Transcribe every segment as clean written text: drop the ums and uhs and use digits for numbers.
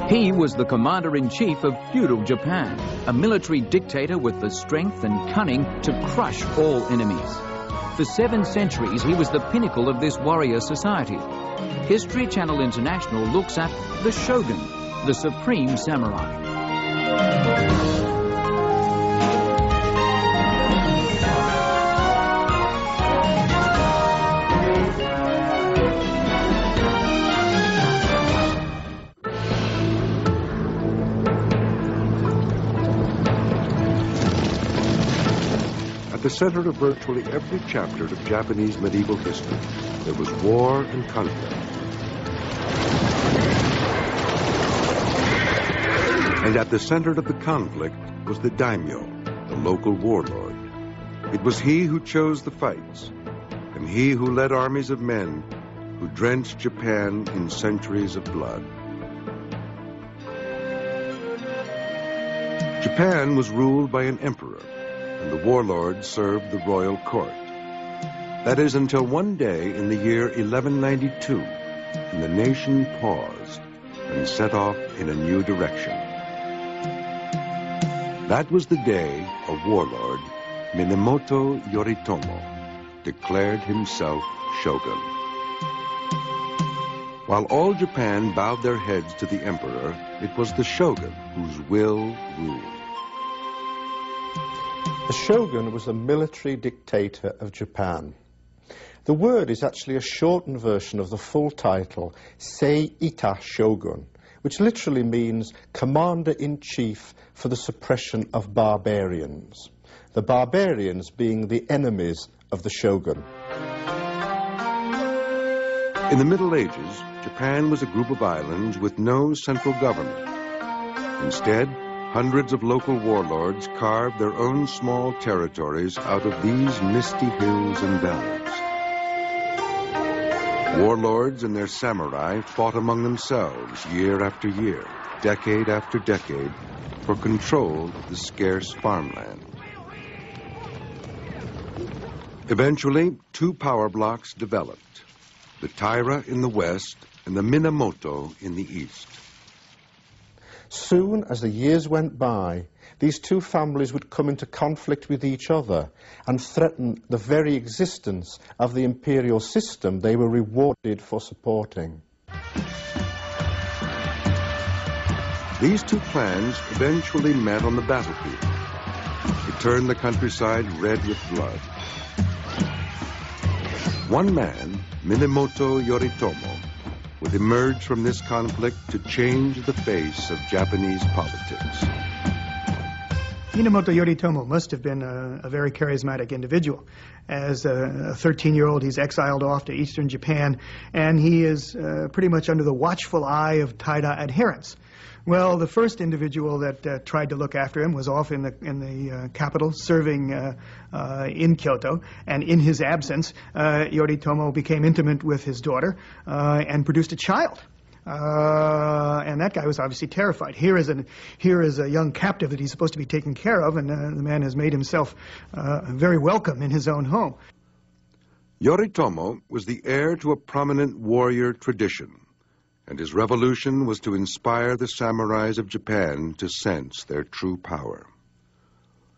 He was the commander-in-chief of feudal Japan, a military dictator with the strength and cunning to crush all enemies. For 7 centuries, he was the pinnacle of this warrior society. History Channel International looks at the Shogun, the supreme samurai. At the center of virtually every chapter of Japanese medieval history, there was war and conflict. And at the center of the conflict was the daimyo, the local warlord. It was he who chose the fights, and he who led armies of men who drenched Japan in centuries of blood. Japan was ruled by an emperor, and the warlord served the royal court. That is until one day in the year 1192, when the nation paused and set off in a new direction. That was the day a warlord, Minamoto Yoritomo, declared himself shogun. While all Japan bowed their heads to the emperor, it was the shogun whose will ruled. The shogun was the military dictator of Japan. The word is actually a shortened version of the full title, Seita Shogun, which literally means commander-in-chief for the suppression of barbarians. The barbarians being the enemies of the shogun. In the Middle Ages, Japan was a group of islands with no central government. Instead, hundreds of local warlords carved their own small territories out of these misty hills and valleys. Warlords and their samurai fought among themselves year after year, decade after decade, for control of the scarce farmland. Eventually, 2 power blocks developed, the Taira in the west and the Minamoto in the east. Soon as the years went by, these 2 families would come into conflict with each other and threaten the very existence of the imperial system they were rewarded for supporting. These 2 clans eventually met on the battlefield. It turned the countryside red with blood. One man, Minamoto Yoritomo, would emerge from this conflict to change the face of Japanese politics. Minamoto Yoritomo must have been a very charismatic individual. As a 13-year-old, he's exiled off to eastern Japan, and he is pretty much under the watchful eye of Taira adherents. Well, the first individual that tried to look after him was off in the capital, serving in Kyoto, and in his absence, Yoritomo became intimate with his daughter and produced a child. And that guy was obviously terrified. Here is a young captive that he's supposed to be taking care of, and the man has made himself very welcome in his own home. Yoritomo was the heir to a prominent warrior tradition, and his revolution was to inspire the samurais of Japan to sense their true power.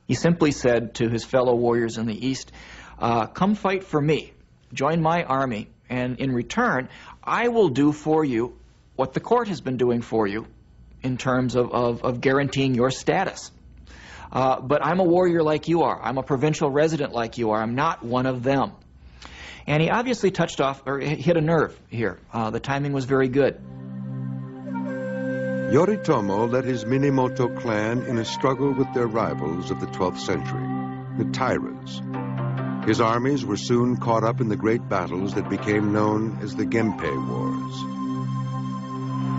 He simply said to his fellow warriors in the East, come fight for me, join my army, and in return, I will do for you what the court has been doing for you in terms of guaranteeing your status. But I'm a warrior like you are. I'm a provincial resident like you are. I'm not one of them. And he obviously touched off, or hit a nerve here. The timing was very good. Yoritomo led his Minamoto clan in a struggle with their rivals of the 12th century, the Tairas. His armies were soon caught up in the great battles that became known as the Genpei Wars.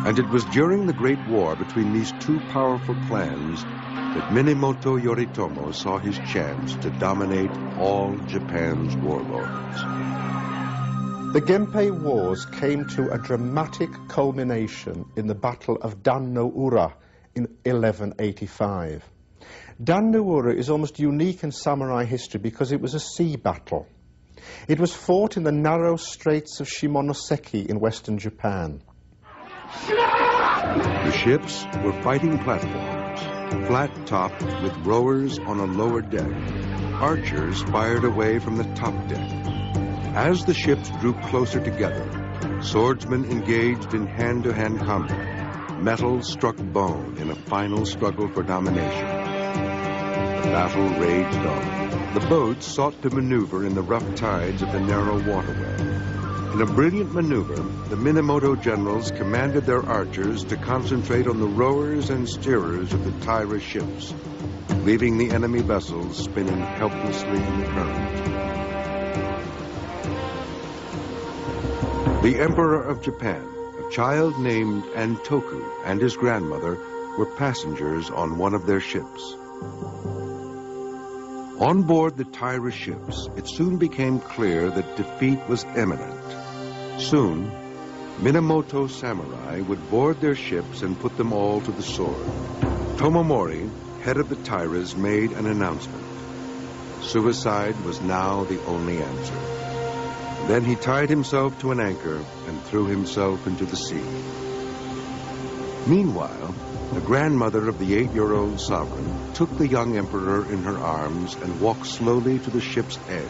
And it was during the Great War between these 2 powerful clans that Minamoto Yoritomo saw his chance to dominate all Japan's warlords. The Genpei Wars came to a dramatic culmination in the Battle of Dan no Ura in 1185. Dan no Ura is almost unique in samurai history because it was a sea battle. It was fought in the narrow straits of Shimonoseki in western Japan. The ships were fighting platforms, flat-topped with rowers on a lower deck. Archers fired away from the top deck. As the ships drew closer together, swordsmen engaged in hand-to-hand combat. Metal struck bone in a final struggle for domination. The battle raged on. The boats sought to maneuver in the rough tides of the narrow waterway. In a brilliant maneuver, the Minamoto generals commanded their archers to concentrate on the rowers and steerers of the Taira ships, leaving the enemy vessels spinning helplessly in the current. The Emperor of Japan, a child named Antoku, and his grandmother were passengers on one of their ships. On board the Taira ships, it soon became clear that defeat was imminent. Soon, Minamoto samurai would board their ships and put them all to the sword. Tomomori, head of the Tairas, made an announcement. Suicide was now the only answer. Then he tied himself to an anchor and threw himself into the sea. Meanwhile, the grandmother of the 8-year-old sovereign took the young emperor in her arms and walked slowly to the ship's edge.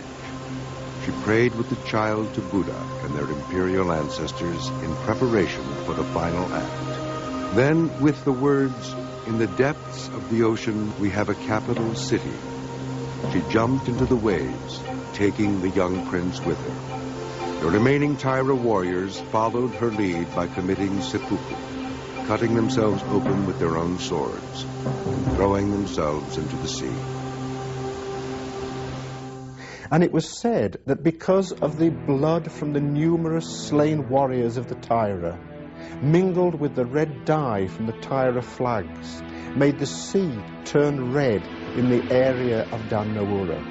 She prayed with the child to Buddha and their imperial ancestors in preparation for the final act. Then, with the words, "In the depths of the ocean, we have a capital city," she jumped into the waves, taking the young prince with her. The remaining Taira warriors followed her lead by committing seppuku, cutting themselves open with their own swords and throwing themselves into the sea. And it was said that because of the blood from the numerous slain warriors of the Taira, mingled with the red dye from the Taira flags, made the sea turn red in the area of Dan Noura.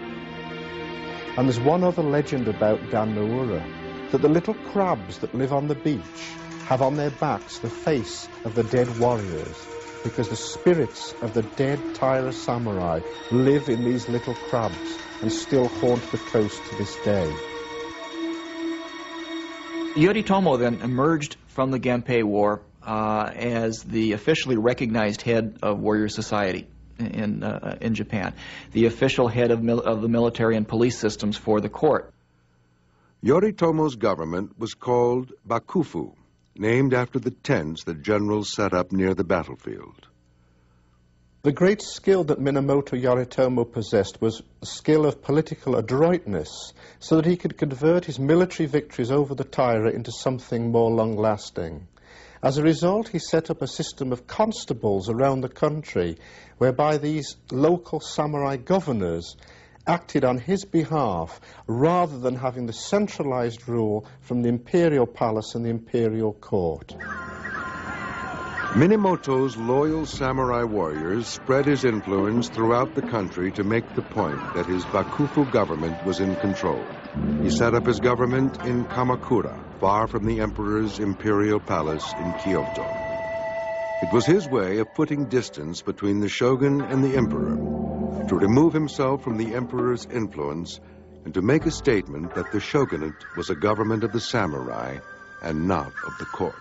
And there's one other legend about Dan Noura, that the little crabs that live on the beach have on their backs the face of the dead warriors, because the spirits of the dead Taira samurai live in these little crabs and still haunt the coast to this day. Yoritomo then emerged from the Genpei War as the officially recognized head of warrior society in Japan, the official head of the military and police systems for the court. Yoritomo's government was called Bakufu, named after the tents that generals set up near the battlefield. The great skill that Minamoto Yoritomo possessed was the skill of political adroitness, so that he could convert his military victories over the Taira into something more long-lasting. As a result, he set up a system of constables around the country, whereby these local samurai governors acted on his behalf, rather than having the centralized rule from the imperial palace and the imperial court. Minamoto's loyal samurai warriors spread his influence throughout the country to make the point that his Bakufu government was in control. He set up his government in Kamakura, far from the emperor's imperial palace in Kyoto. It was his way of putting distance between the shogun and the emperor, to remove himself from the emperor's influence and to make a statement that the shogunate was a government of the samurai and not of the court.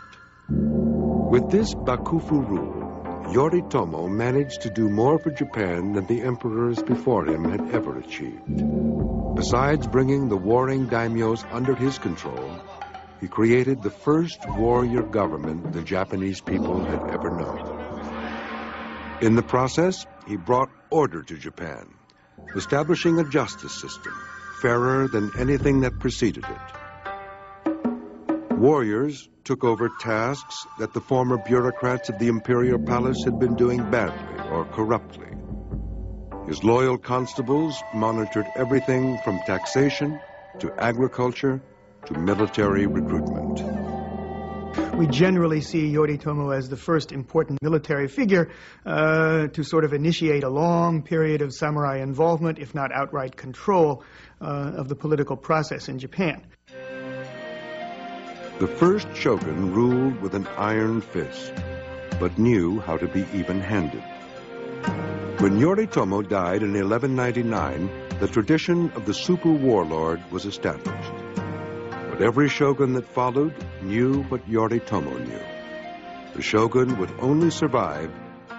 With this Bakufu rule, Yoritomo managed to do more for Japan than the emperors before him had ever achieved. Besides bringing the warring daimyos under his control, he created the first warrior government the Japanese people had ever known. In the process, he brought order to Japan, establishing a justice system fairer than anything that preceded it. Warriors took over tasks that the former bureaucrats of the imperial palace had been doing badly or corruptly. His loyal constables monitored everything from taxation to agriculture to military recruitment. We generally see Yoritomo as the first important military figure to sort of initiate a long period of samurai involvement, if not outright control, of the political process in Japan. The first shogun ruled with an iron fist, but knew how to be even-handed. When Yoritomo died in 1199, the tradition of the super warlord was established. But every shogun that followed knew what Yoritomo knew. The shogun would only survive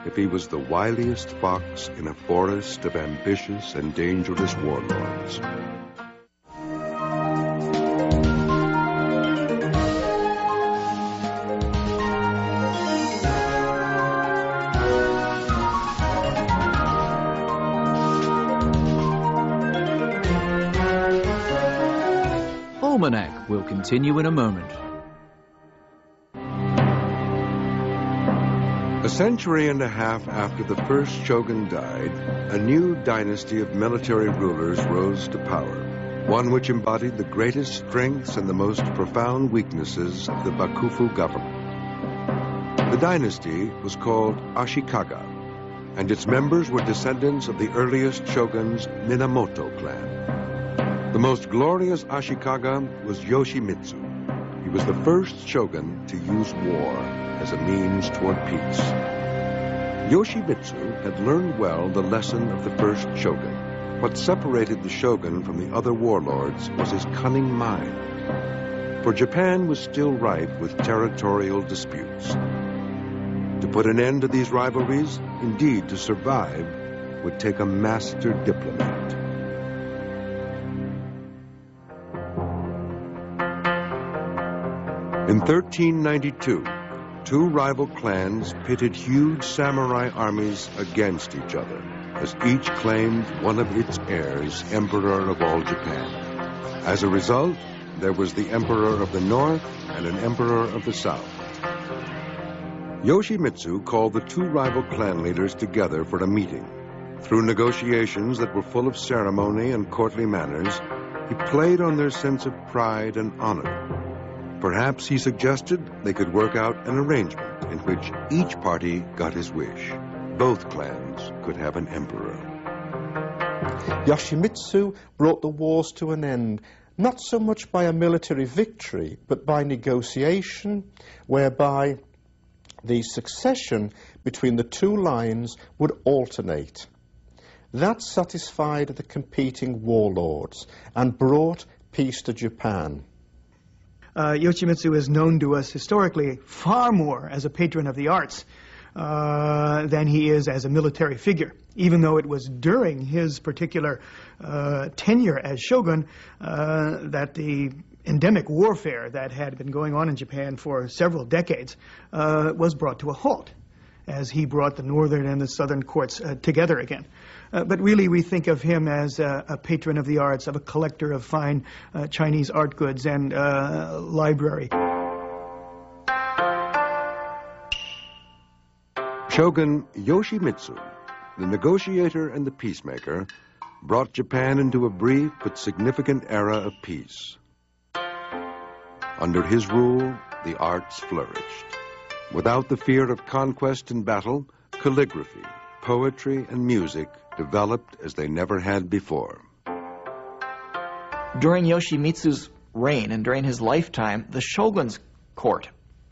if he was the wiliest fox in a forest of ambitious and dangerous warlords. Almanac will continue in a moment. A century and a half after the first shogun died, a new dynasty of military rulers rose to power, one which embodied the greatest strengths and the most profound weaknesses of the Bakufu government. The dynasty was called Ashikaga, and its members were descendants of the earliest shogun's Minamoto clan. The most glorious Ashikaga was Yoshimitsu. He was the first shogun to use war as a means toward peace. Yoshimitsu had learned well the lesson of the first shogun. What separated the shogun from the other warlords was his cunning mind. For Japan was still rife with territorial disputes. To put an end to these rivalries, indeed to survive, would take a master diplomat. In 1392, two rival clans pitted huge samurai armies against each other, as each claimed one of its heirs emperor of all Japan. As a result, there was the emperor of the north and an emperor of the south. Yoshimitsu called the two rival clan leaders together for a meeting. Through negotiations that were full of ceremony and courtly manners, he played on their sense of pride and honor. Perhaps, he suggested, they could work out an arrangement in which each party got his wish. Both clans could have an emperor. Yoshimitsu brought the wars to an end, not so much by a military victory, but by negotiation, whereby the succession between the two lines would alternate. That satisfied the competing warlords and brought peace to Japan. Yoshimitsu is known to us historically far more as a patron of the arts than he is as a military figure, even though it was during his particular tenure as shogun that the endemic warfare that had been going on in Japan for several decades was brought to a halt, as he brought the northern and the southern courts together again. But really, we think of him as a patron of the arts, of a collector of fine Chinese art goods and library. Shogun Yoshimitsu, the negotiator and the peacemaker, brought Japan into a brief but significant era of peace. Under his rule, the arts flourished. Without the fear of conquest and battle, calligraphy, poetry, and music developed as they never had before. During Yoshimitsu's reign and during his lifetime, the shogun's court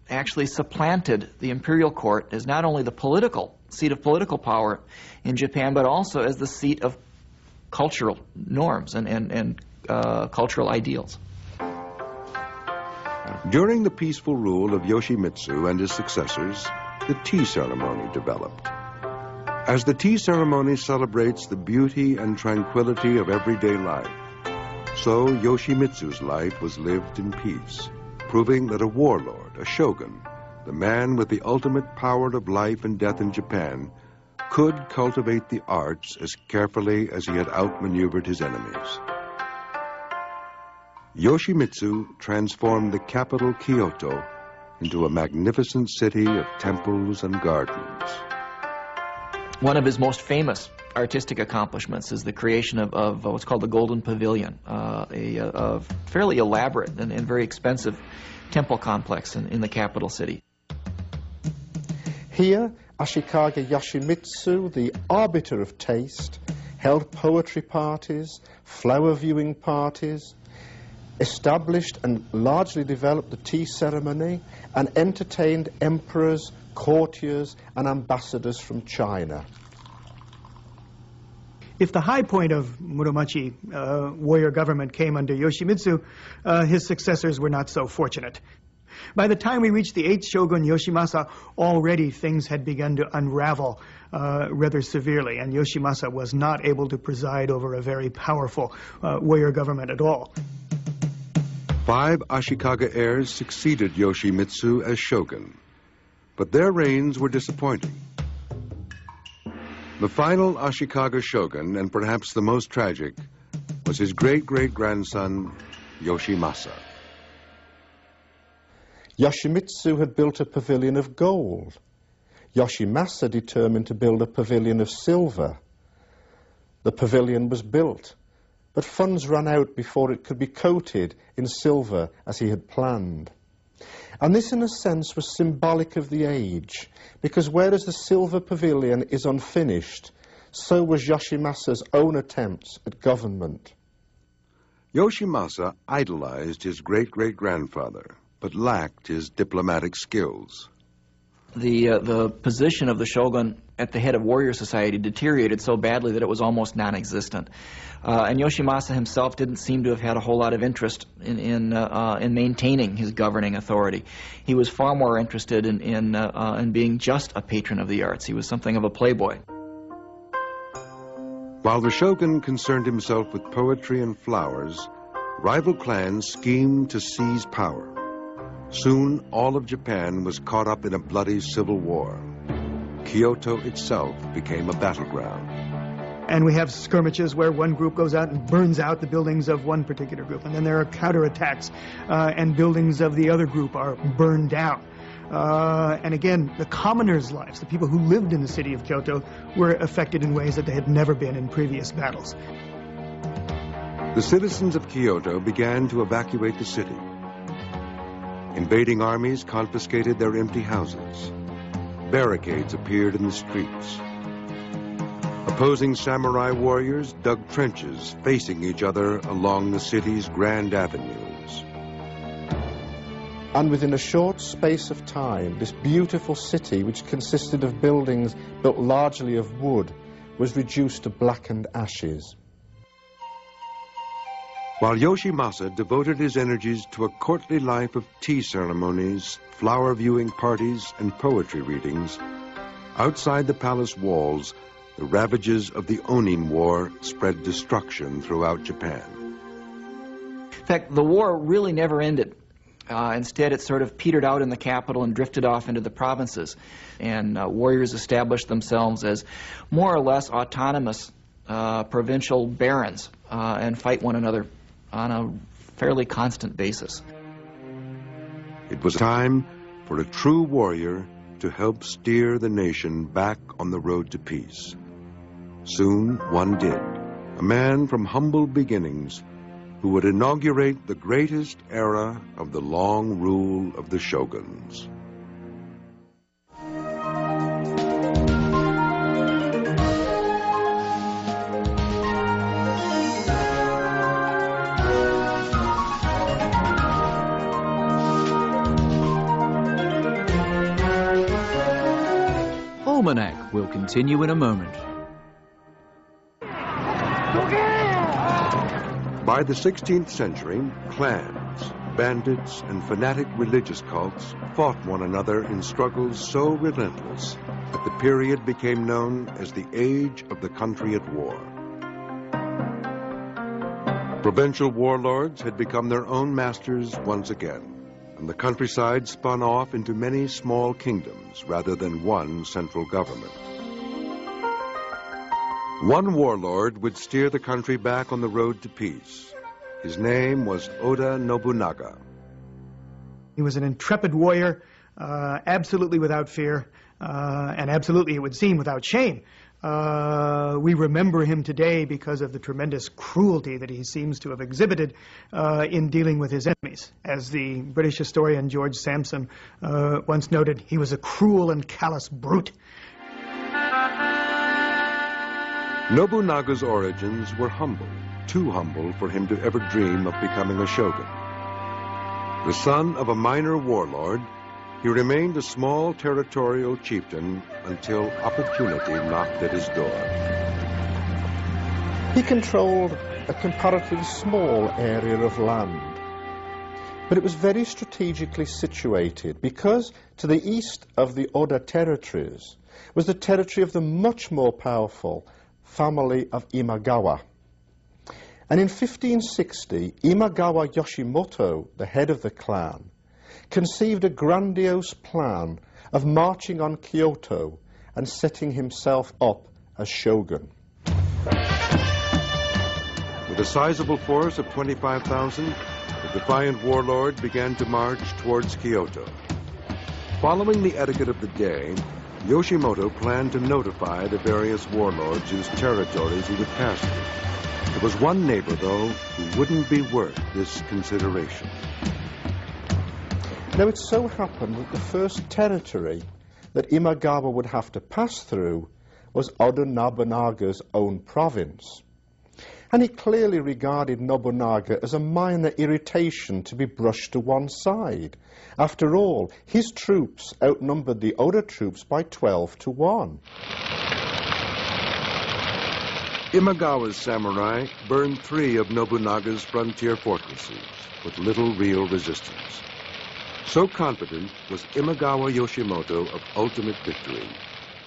actually supplanted the imperial court as not only the seat of political power in Japan, but also as the seat of cultural norms and cultural ideals. During the peaceful rule of Yoshimitsu and his successors, the tea ceremony developed. As the tea ceremony celebrates the beauty and tranquility of everyday life, so Yoshimitsu's life was lived in peace, proving that a warlord, a shogun, the man with the ultimate power of life and death in Japan, could cultivate the arts as carefully as he had outmaneuvered his enemies. Yoshimitsu transformed the capital Kyoto into a magnificent city of temples and gardens. One of his most famous artistic accomplishments is the creation of what's called the Golden Pavilion, a fairly elaborate and very expensive temple complex in the capital city. Here, Ashikaga Yoshimitsu, the arbiter of taste, held poetry parties, flower viewing parties, established and largely developed the tea ceremony, and entertained emperors, courtiers, and ambassadors from China. If the high point of Muromachi warrior government came under Yoshimitsu, his successors were not so fortunate. By the time we reached the 8th shogun, Yoshimasa, already things had begun to unravel rather severely, and Yoshimasa was not able to preside over a very powerful warrior government at all. 5 Ashikaga heirs succeeded Yoshimitsu as shogun, but their reigns were disappointing. The final Ashikaga shogun, and perhaps the most tragic, was his great-great-grandson, Yoshimasa. Yoshimitsu had built a pavilion of gold. Yoshimasa determined to build a pavilion of silver. The pavilion was built, but funds ran out before it could be coated in silver as he had planned. And this, in a sense, was symbolic of the age, because whereas the silver pavilion is unfinished, so was Yoshimasa's own attempts at government. Yoshimasa idolized his great-great-grandfather, but lacked his diplomatic skills. The position of the shogun at the head of warrior society deteriorated so badly that it was almost non-existent. And Yoshimasa himself didn't seem to have had a whole lot of interest in maintaining his governing authority. He was far more interested in being just a patron of the arts. He was something of a playboy. While the shogun concerned himself with poetry and flowers, rival clans schemed to seize power. Soon, all of Japan was caught up in a bloody civil war. Kyoto itself became a battleground. And we have skirmishes where one group goes out and burns out the buildings of one particular group. And then there are counterattacks, and buildings of the other group are burned down. And again, the commoners' lives, the people who lived in the city of Kyoto, were affected in ways that they had never been in previous battles. The citizens of Kyoto began to evacuate the city. Invading armies confiscated their empty houses. Barricades appeared in the streets. Opposing samurai warriors dug trenches facing each other along the city's grand avenues. And within a short space of time, this beautiful city, which consisted of buildings built largely of wood, was reduced to blackened ashes. While Yoshimasa devoted his energies to a courtly life of tea ceremonies, flower viewing parties, and poetry readings, outside the palace walls, the ravages of the Onin War spread destruction throughout Japan. In fact, the war really never ended. Instead, it sort of petered out in the capital and drifted off into the provinces. And warriors established themselves as more or less autonomous provincial barons and fight one another on a fairly constant basis. It was time for a true warrior to help steer the nation back on the road to peace. Soon, one did. A man from humble beginnings who would inaugurate the greatest era of the long rule of the shoguns. Almanac will continue in a moment. By the 16th century, clans, bandits, and fanatic religious cults fought one another in struggles so relentless that the period became known as the Age of the Country at War. Provincial warlords had become their own masters once again, and the countryside spun off into many small kingdoms rather than one central government. One warlord would steer the country back on the road to peace. His name was Oda Nobunaga. He was an intrepid warrior, absolutely without fear, and absolutely, it would seem, without shame. We remember him today because of the tremendous cruelty that he seems to have exhibited in dealing with his enemies. As the British historian George Sampson once noted, he was a cruel and callous brute. Nobunaga's origins were humble, too humble for him to ever dream of becoming a shogun. The son of a minor warlord, he remained a small territorial chieftain until opportunity knocked at his door. He controlled a comparatively small area of land. But it was very strategically situated because to the east of the Oda territories was the territory of the much more powerful family of Imagawa. And in 1560, Imagawa Yoshimoto, the head of the clan, conceived a grandiose plan of marching on Kyoto and setting himself up as shogun. With a sizable force of 25,000, the defiant warlord began to march towards Kyoto. Following the etiquette of the day, Yoshimoto planned to notify the various warlords whose territories he would pass through. There was one neighbor, though, who wouldn't be worth this consideration. Now, it so happened that the first territory that Imagawa would have to pass through was Oda Nobunaga's own province. And he clearly regarded Nobunaga as a minor irritation to be brushed to one side. After all, his troops outnumbered the Oda troops by 12 to 1. Imagawa's samurai burned 3 of Nobunaga's frontier fortresses with little real resistance. So confident was Imagawa Yoshimoto of ultimate victory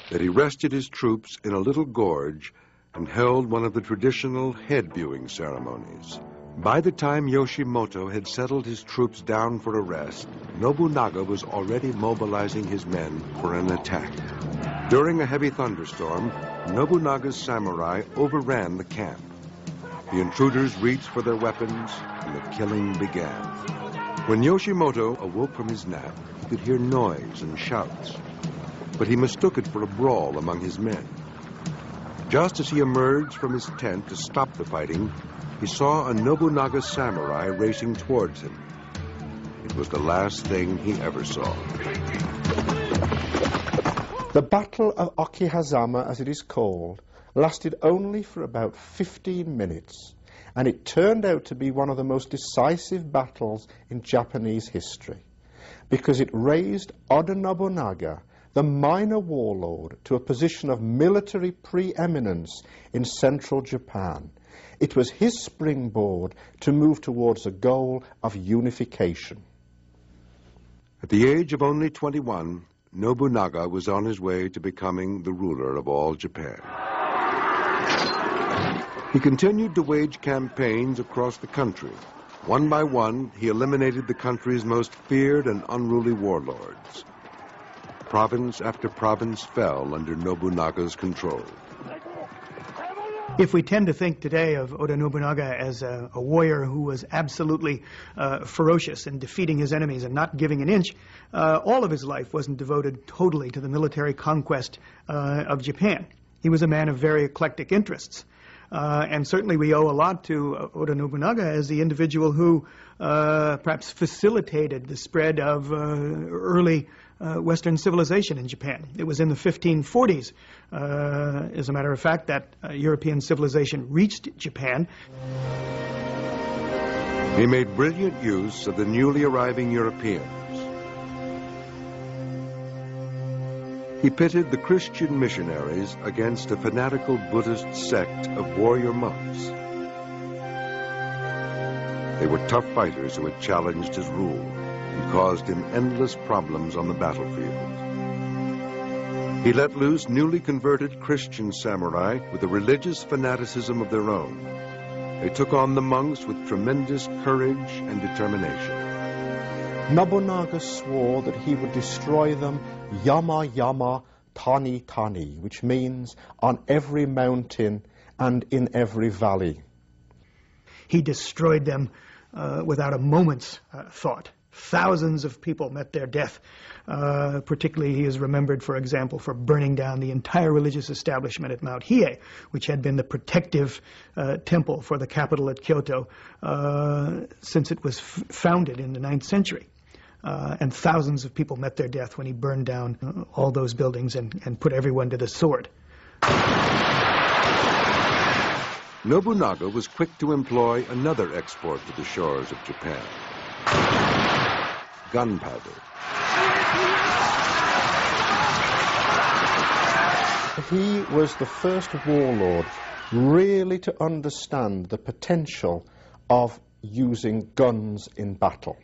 that he rested his troops in a little gorge and held one of the traditional head-viewing ceremonies. By the time Yoshimoto had settled his troops down for a rest, Nobunaga was already mobilizing his men for an attack. During a heavy thunderstorm, Nobunaga's samurai overran the camp. The intruders reached for their weapons, and the killing began. When Yoshimoto awoke from his nap, he could hear noise and shouts, but he mistook it for a brawl among his men. Just as he emerged from his tent to stop the fighting, he saw a Nobunaga samurai racing towards him. It was the last thing he ever saw. The Battle of Okihazama, as it is called, lasted only for about 15 minutes, and it turned out to be one of the most decisive battles in Japanese history, because it raised Oda Nobunaga, the minor warlord, to a position of military preeminence in central Japan. It was his springboard to move towards a goal of unification. At the age of only 21, Nobunaga was on his way to becoming the ruler of all Japan. He continued to wage campaigns across the country. One by one, he eliminated the country's most feared and unruly warlords. Province after province fell under Nobunaga's control. If we tend to think today of Oda Nobunaga as a warrior who was absolutely ferocious in defeating his enemies and not giving an inch, all of his life wasn't devoted totally to the military conquest of Japan. He was a man of very eclectic interests. And certainly we owe a lot to Oda Nobunaga as the individual who perhaps facilitated the spread of early Western civilization in Japan. It was in the 1540s, as a matter of fact, that European civilization reached Japan. He made brilliant use of the newly arriving Europeans. He pitted the Christian missionaries against a fanatical Buddhist sect of warrior monks. They were tough fighters who had challenged his rule and caused him endless problems on the battlefield. He let loose newly converted Christian samurai with a religious fanaticism of their own. They took on the monks with tremendous courage and determination. Nobunaga swore that he would destroy them yama yama, tani tani, which means on every mountain and in every valley. He destroyed them without a moment's thought. Thousands of people met their death. Particularly, he is remembered, for example, for burning down the entire religious establishment at Mount Hiei, which had been the protective temple for the capital at Kyoto since it was founded in the 9th century. And thousands of people met their death when he burned down all those buildings and put everyone to the sword. Nobunaga was quick to employ another export to the shores of Japan: gunpowder. He was the first warlord really to understand the potential of using guns in battle.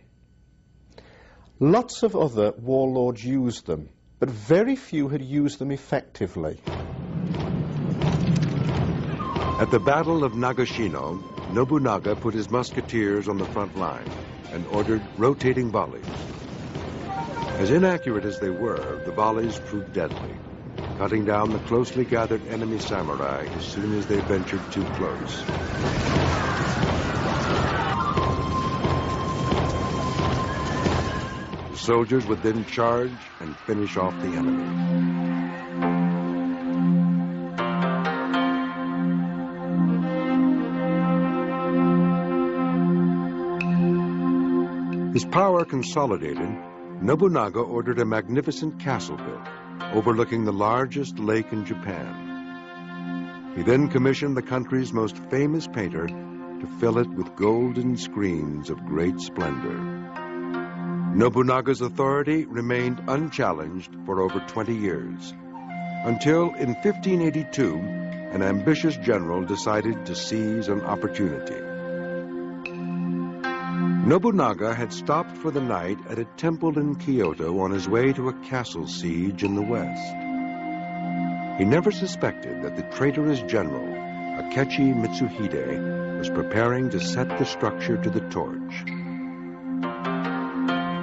Lots of other warlords used them, but very few had used them effectively. At the Battle of Nagashino, Nobunaga put his musketeers on the front line and ordered rotating volleys. As inaccurate as they were, the volleys proved deadly, cutting down the closely gathered enemy samurai as soon as they ventured too close. The soldiers would then charge and finish off the enemy. His power consolidated, Nobunaga ordered a magnificent castle built, overlooking the largest lake in Japan. He then commissioned the country's most famous painter to fill it with golden screens of great splendor. Nobunaga's authority remained unchallenged for over 20 years, until in 1582, an ambitious general decided to seize an opportunity. Nobunaga had stopped for the night at a temple in Kyoto on his way to a castle siege in the west. He never suspected that the traitorous general, Akechi Mitsuhide, was preparing to set the structure to the torch.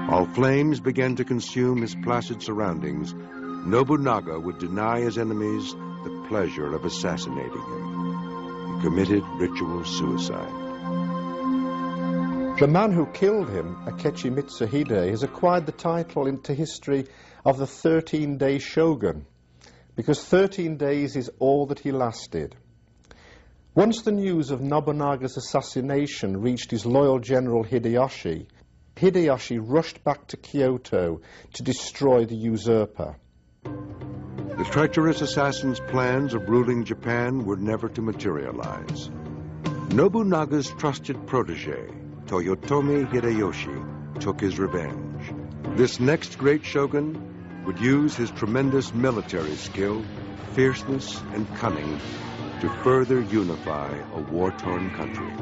While flames began to consume his placid surroundings, Nobunaga would deny his enemies the pleasure of assassinating him. He committed ritual suicide. The man who killed him, Akechi Mitsuhide, has acquired the title into history of the 13-day Shogun, because 13 days is all that he lasted. Once the news of Nobunaga's assassination reached his loyal general Hideyoshi, Hideyoshi rushed back to Kyoto to destroy the usurper. The treacherous assassin's plans of ruling Japan were never to materialize. Nobunaga's trusted protege, Toyotomi Hideyoshi, took his revenge. This next great shogun would use his tremendous military skill, fierceness, and cunning to further unify a war-torn country.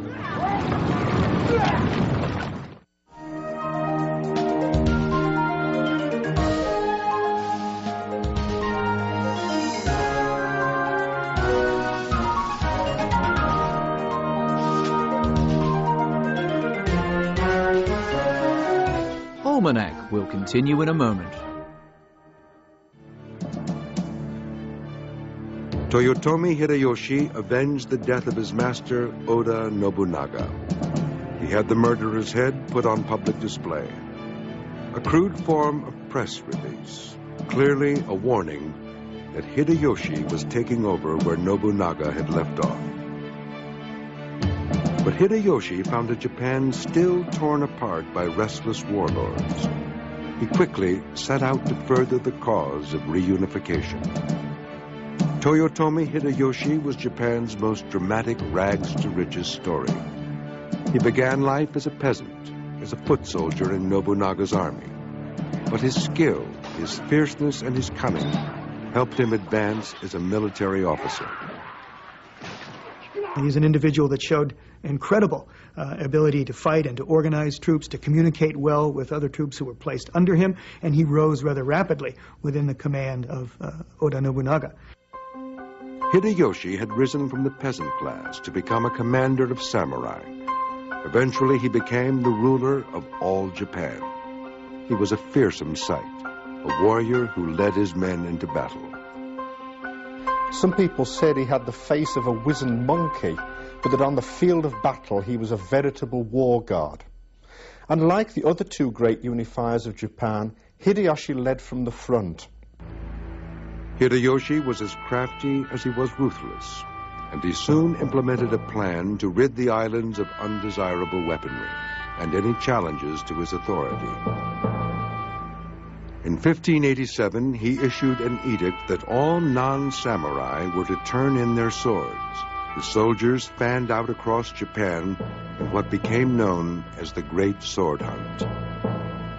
Almanac will continue in a moment. Toyotomi Hideyoshi avenged the death of his master, Oda Nobunaga. He had the murderer's head put on public display. A crude form of press release, clearly a warning that Hideyoshi was taking over where Nobunaga had left off. But Hideyoshi found a Japan still torn apart by restless warlords. He quickly set out to further the cause of reunification. Toyotomi Hideyoshi was Japan's most dramatic rags-to-riches story. He began life as a peasant, as a foot soldier in Nobunaga's army. But his skill, his fierceness, and his cunning helped him advance as a military officer. He's an individual that showed incredible ability to fight and to organize troops, to communicate well with other troops who were placed under him, and he rose rather rapidly within the command of Oda Nobunaga. Hideyoshi had risen from the peasant class to become a commander of samurai. Eventually, he became the ruler of all Japan. He was a fearsome sight, a warrior who led his men into battle. Some people said he had the face of a wizened monkey, but that on the field of battle he was a veritable war god. And like the other two great unifiers of Japan, Hideyoshi led from the front. Hideyoshi was as crafty as he was ruthless, and he soon implemented a plan to rid the islands of undesirable weaponry and any challenges to his authority. In 1587, he issued an edict that all non-samurai were to turn in their swords. The soldiers fanned out across Japan in what became known as the Great Sword Hunt.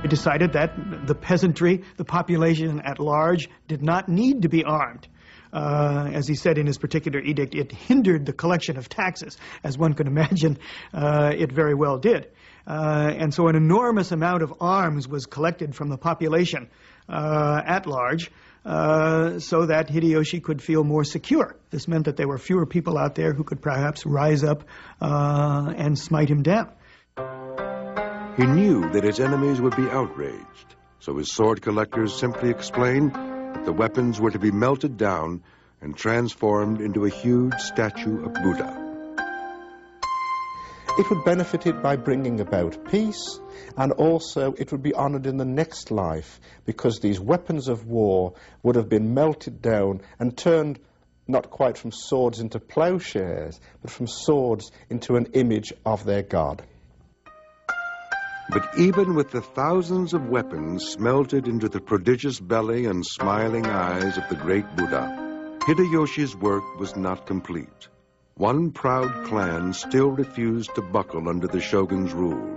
He decided that the peasantry, the population at large, did not need to be armed. As he said in his particular edict, it hindered the collection of taxes, as one could imagine it very well did. And so an enormous amount of arms was collected from the population at large, so that Hideyoshi could feel more secure. This meant that there were fewer people out there who could perhaps rise up and smite him down. He knew that his enemies would be outraged, so his sword collectors simply explained that the weapons were to be melted down and transformed into a huge statue of Buddha. It would benefit it by bringing about peace, and also it would be honored in the next life, because these weapons of war would have been melted down and turned not quite from swords into plowshares, but from swords into an image of their god. But even with the thousands of weapons smelted into the prodigious belly and smiling eyes of the great Buddha, Hideyoshi's work was not complete. One proud clan still refused to buckle under the shogun's rule.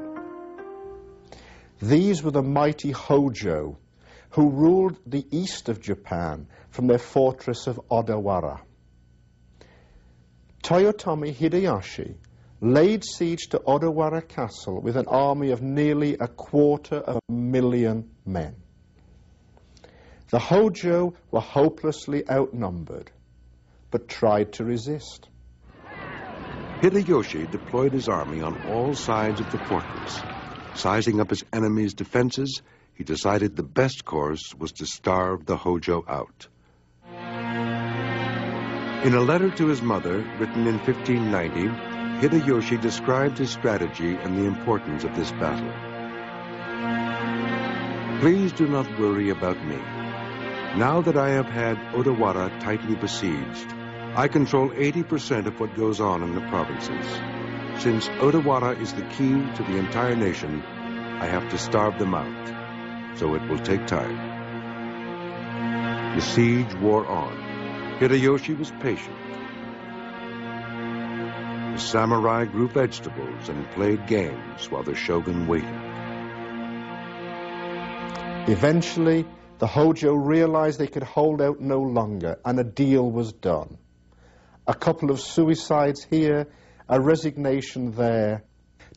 These were the mighty Hojo, who ruled the east of Japan from their fortress of Odawara. Toyotomi Hideyoshi laid siege to Odawara Castle with an army of nearly 250,000 men. The Hojo were hopelessly outnumbered, but tried to resist. Hideyoshi deployed his army on all sides of the fortress. Sizing up his enemy's defenses, he decided the best course was to starve the Hojo out. In a letter to his mother, written in 1590, Hideyoshi described his strategy and the importance of this battle. Please do not worry about me. Now that I have had Odawara tightly besieged, I control 80% of what goes on in the provinces. Since Odawara is the key to the entire nation, I have to starve them out, so it will take time. The siege wore on. Hideyoshi was patient. The samurai grew vegetables and played games while the shogun waited. Eventually, the Hojo realized they could hold out no longer, and a deal was done. A couple of suicides here, a resignation there.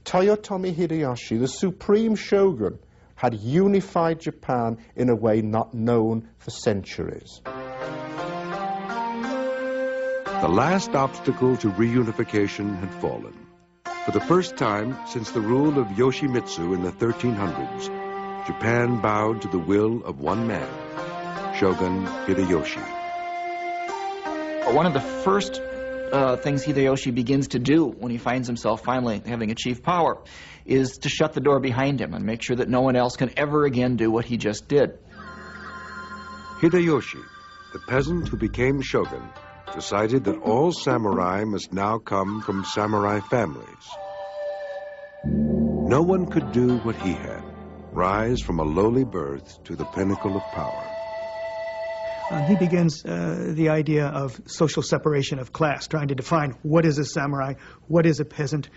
Toyotomi Hideyoshi, the supreme shogun, had unified Japan in a way not known for centuries. The last obstacle to reunification had fallen. For the first time since the rule of Yoshimitsu in the 1300s, Japan bowed to the will of one man, Shogun Hideyoshi. One of the first things Hideyoshi begins to do when he finds himself finally having achieved power is to shut the door behind him and make sure that no one else can ever again do what he just did. Hideyoshi, the peasant who became shogun, decided that all samurai must now come from samurai families. No one could do what he had, rise from a lowly birth to the pinnacle of power. He begins the idea of social separation of class, trying to define what is a samurai, what is a peasant,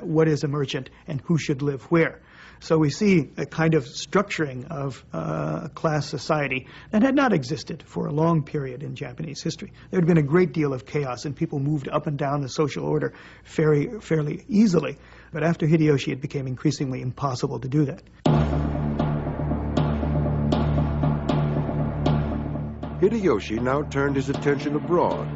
what is a merchant, and who should live where. So we see a kind of structuring of class society that had not existed for a long period in Japanese history. There had been a great deal of chaos, and people moved up and down the social order fairly easily. But after Hideyoshi, it became increasingly impossible to do that. Hideyoshi now turned his attention abroad.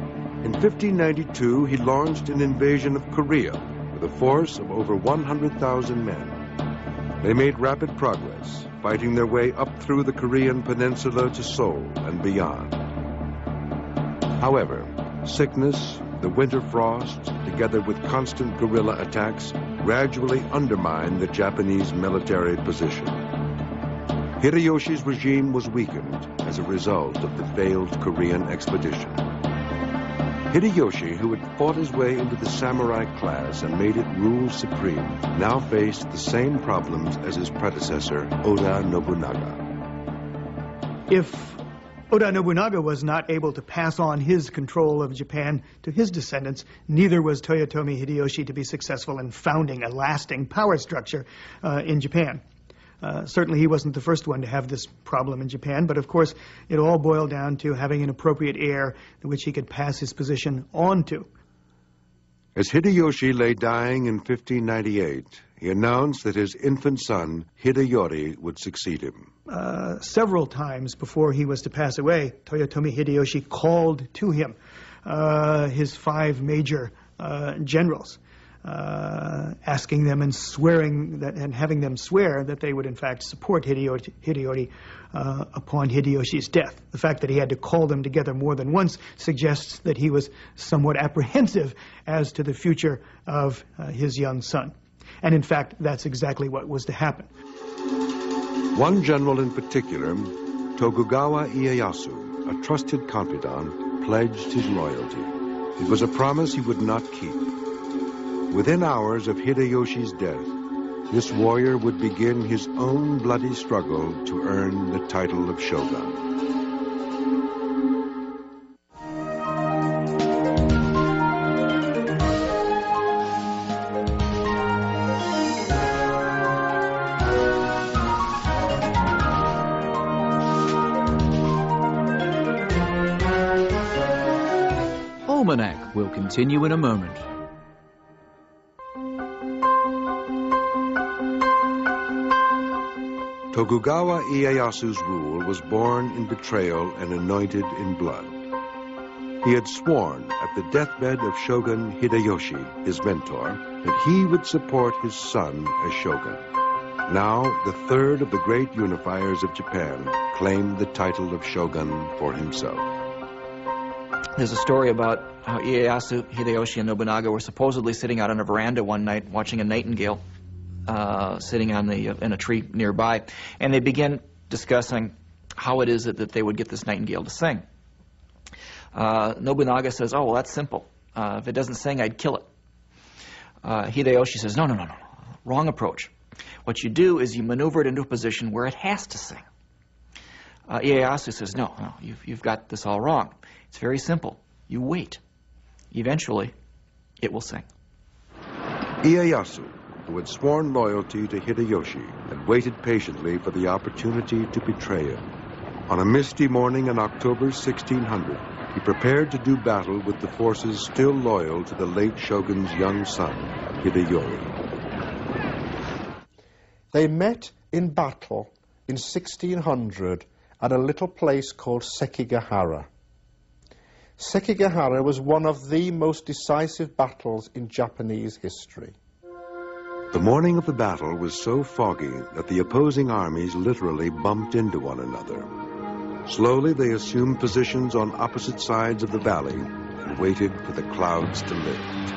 In 1592, he launched an invasion of Korea with a force of over 100,000 men. They made rapid progress, fighting their way up through the Korean peninsula to Seoul and beyond. However, sickness, the winter frost, together with constant guerrilla attacks, gradually undermined the Japanese military position. Hideyoshi's regime was weakened as a result of the failed Korean expedition. Hideyoshi, who had fought his way into the samurai class and made it rule supreme, now faced the same problems as his predecessor, Oda Nobunaga. If Oda Nobunaga was not able to pass on his control of Japan to his descendants, neither was Toyotomi Hideyoshi to be successful in founding a lasting power structure in Japan. Certainly he wasn't the first one to have this problem in Japan, but of course it all boiled down to having an appropriate heir which he could pass his position on to. As Hideyoshi lay dying in 1598, he announced that his infant son, Hideyori, would succeed him. Several times before he was to pass away, Toyotomi Hideyoshi called to him his 5 major generals, asking them and swearing that, and having them swear that they would in fact support Hideyori upon Hideyoshi's death. The fact that he had to call them together more than once suggests that he was somewhat apprehensive as to the future of his young son. And in fact, that's exactly what was to happen. One general in particular, Tokugawa Ieyasu, a trusted confidant, pledged his loyalty. It was a promise he would not keep. Within hours of Hideyoshi's death, this warrior would begin his own bloody struggle to earn the title of Shogun. Almanac will continue in a moment. Tokugawa Ieyasu's rule was born in betrayal and anointed in blood. He had sworn at the deathbed of Shogun Hideyoshi, his mentor, that he would support his son as shogun. Now, the third of the great unifiers of Japan claimed the title of shogun for himself. There's a story about how Ieyasu, Hideyoshi, and Nobunaga were supposedly sitting out on a veranda one night watching a nightingale sitting on in a tree nearby, and they began discussing how it is that they would get this nightingale to sing. Nobunaga says, "Oh, well, that's simple. If it doesn't sing, I'd kill it." Hideyoshi says, No, wrong approach. What you do is you maneuver it into a position where it has to sing. Ieyasu says, no, you've got this all wrong. It's very simple. You wait. Eventually, it will sing. Ieyasu, who had sworn loyalty to Hideyoshi, had waited patiently for the opportunity to betray him. On a misty morning in October 1600, he prepared to do battle with the forces still loyal to the late shogun's young son, Hideyori. They met in battle in 1600 at a little place called Sekigahara. Sekigahara was one of the most decisive battles in Japanese history. The morning of the battle was so foggy that the opposing armies literally bumped into one another. Slowly they assumed positions on opposite sides of the valley and waited for the clouds to lift.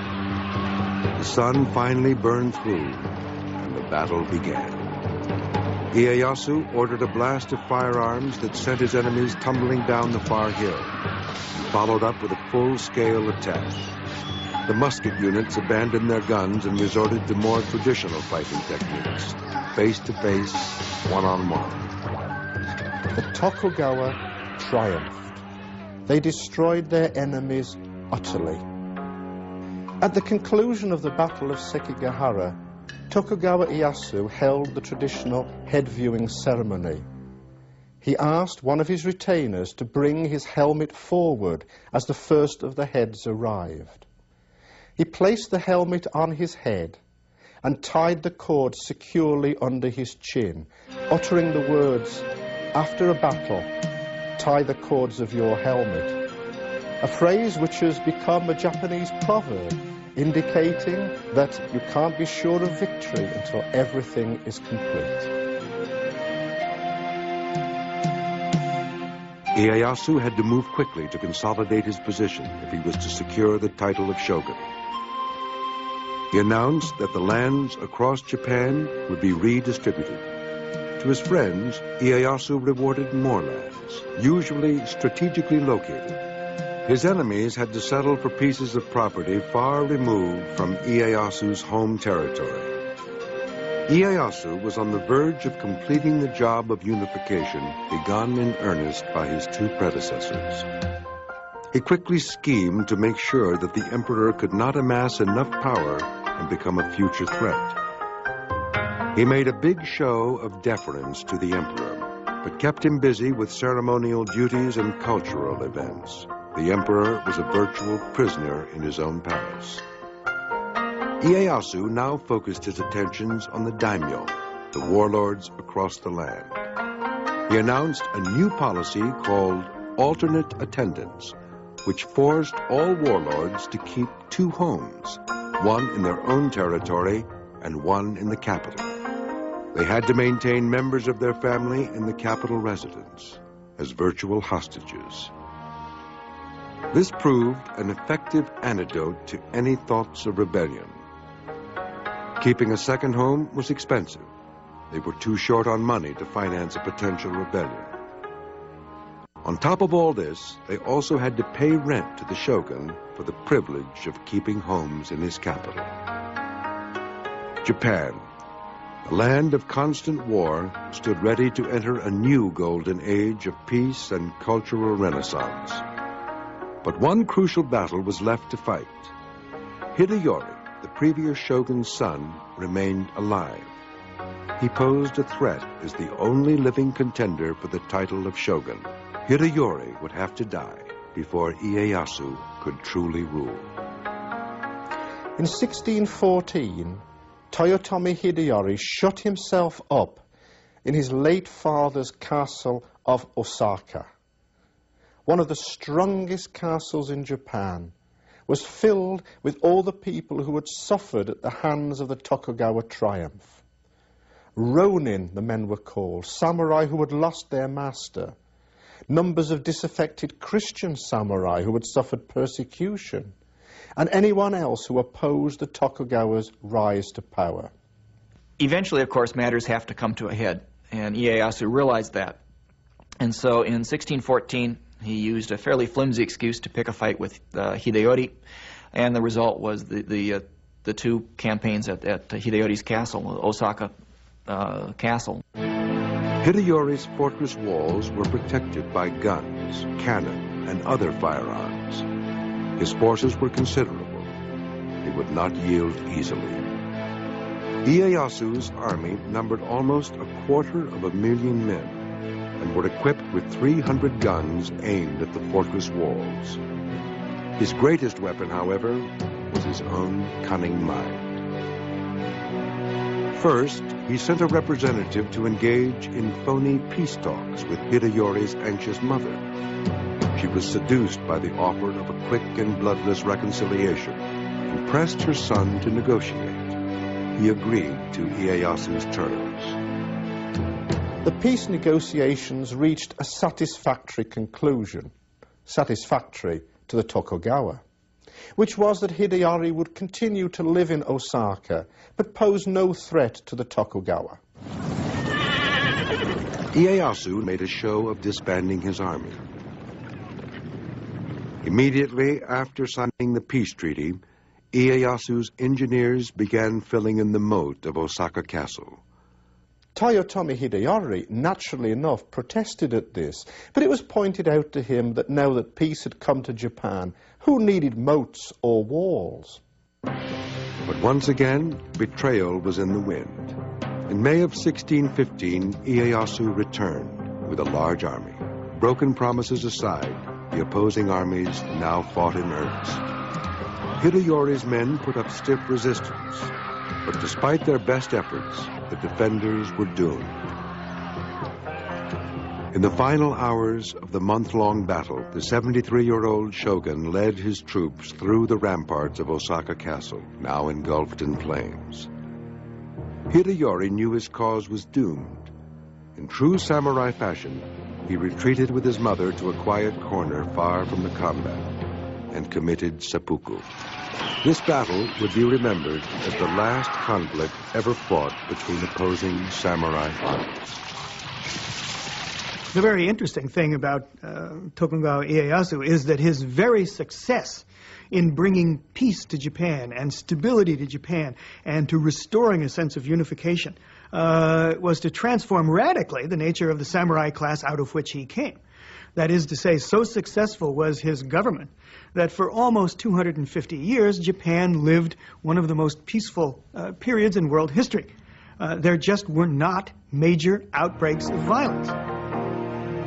The sun finally burned through and the battle began. Ieyasu ordered a blast of firearms that sent his enemies tumbling down the far hill. He followed up with a full-scale attack. The musket units abandoned their guns and resorted to more traditional fighting techniques, face-to-face, one-on-one. The Tokugawa triumphed. They destroyed their enemies utterly. At the conclusion of the Battle of Sekigahara, Tokugawa Ieyasu held the traditional head-viewing ceremony. He asked one of his retainers to bring his helmet forward as the first of the heads arrived. He placed the helmet on his head and tied the cord securely under his chin, uttering the words, "After a battle, tie the cords of your helmet," a phrase which has become a Japanese proverb, indicating that you can't be sure of victory until everything is complete. Ieyasu had to move quickly to consolidate his position if he was to secure the title of shogun. He announced that the lands across Japan would be redistributed. To his friends, Ieyasu rewarded more lands, usually strategically located. His enemies had to settle for pieces of property far removed from Ieyasu's home territory. Ieyasu was on the verge of completing the job of unification begun in earnest by his two predecessors. He quickly schemed to make sure that the emperor could not amass enough power and become a future threat. He made a big show of deference to the emperor, but kept him busy with ceremonial duties and cultural events. The emperor was a virtual prisoner in his own palace. Ieyasu now focused his attentions on the daimyo, the warlords across the land. He announced a new policy called alternate attendance, which forced all warlords to keep two homes, one in their own territory and one in the capital. They had to maintain members of their family in the capital residence as virtual hostages. This proved an effective antidote to any thoughts of rebellion. Keeping a second home was expensive. They were too short on money to finance a potential rebellion. On top of all this, they also had to pay rent to the shogun for the privilege of keeping homes in his capital. Japan, a land of constant war, stood ready to enter a new golden age of peace and cultural renaissance. But one crucial battle was left to fight. Hideyori, the previous shogun's son, remained alive. He posed a threat as the only living contender for the title of shogun. Hideyori would have to die before Ieyasu could truly rule. In 1614, Toyotomi Hideyori shut himself up in his late father's castle of Osaka. One of the strongest castles in Japan, was filled with all the people who had suffered at the hands of the Tokugawa triumph. Ronin, the men were called, samurai who had lost their master, numbers of disaffected Christian samurai who had suffered persecution, and anyone else who opposed the Tokugawa's rise to power. Eventually, of course, matters have to come to a head, and Ieyasu realized that. And so in 1614, he used a fairly flimsy excuse to pick a fight with Hideyori, and the result was the two campaigns at Hideyori's castle, Osaka Castle. Hideyori's fortress walls were protected by guns, cannon, and other firearms. His forces were considerable. They would not yield easily. Ieyasu's army numbered almost 250,000 men, and were equipped with 300 guns aimed at the fortress walls. His greatest weapon, however, was his own cunning mind. First, he sent a representative to engage in phony peace talks with Hideyori's anxious mother. She was seduced by the offer of a quick and bloodless reconciliation and pressed her son to negotiate. He agreed to Ieyasu's terms. The peace negotiations reached a satisfactory conclusion, satisfactory to the Tokugawa, which was that Hideyori would continue to live in Osaka, but pose no threat to the Tokugawa. Ieyasu made a show of disbanding his army. Immediately after signing the peace treaty, Ieyasu's engineers began filling in the moat of Osaka Castle. Toyotomi Hideyori, naturally enough, protested at this, but it was pointed out to him that now that peace had come to Japan, who needed moats or walls? But once again, betrayal was in the wind. In May of 1615, Ieyasu returned with a large army. Broken promises aside, the opposing armies now fought in earnest. Hideyori's men put up stiff resistance, but despite their best efforts, the defenders were doomed. In the final hours of the month-long battle, the 73-year-old shogun led his troops through the ramparts of Osaka Castle, now engulfed in flames. Hideyori knew his cause was doomed. In true samurai fashion, he retreated with his mother to a quiet corner far from the combat and committed seppuku. This battle would be remembered as the last conflict ever fought between opposing samurai armies. The very interesting thing about Tokugawa Ieyasu is that his very success in bringing peace to Japan and stability to Japan and to restoring a sense of unification was to transform radically the nature of the samurai class out of which he came. That is to say, so successful was his government that for almost 250 years, Japan lived one of the most peaceful periods in world history. There just were not major outbreaks of violence.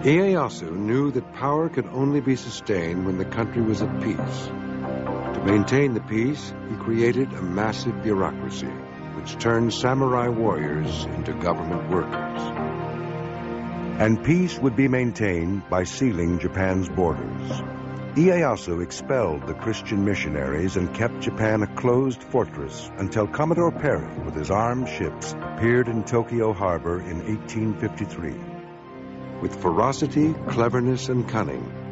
Ieyasu knew that power could only be sustained when the country was at peace. To maintain the peace, he created a massive bureaucracy, which turned samurai warriors into government workers. And peace would be maintained by sealing Japan's borders. Ieyasu expelled the Christian missionaries and kept Japan a closed fortress until Commodore Perry, with his armed ships, appeared in Tokyo Harbor in 1853. With ferocity, cleverness, and cunning,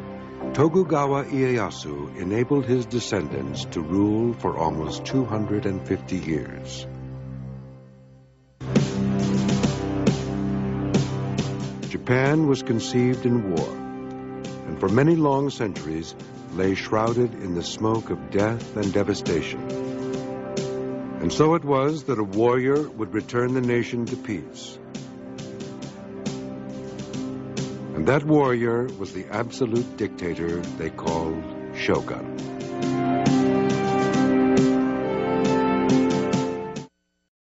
Tokugawa Ieyasu enabled his descendants to rule for almost 250 years. Japan was conceived in war, and for many long centuries lay shrouded in the smoke of death and devastation. And so it was that a warrior would return the nation to peace. And that warrior was the absolute dictator they called Shogun.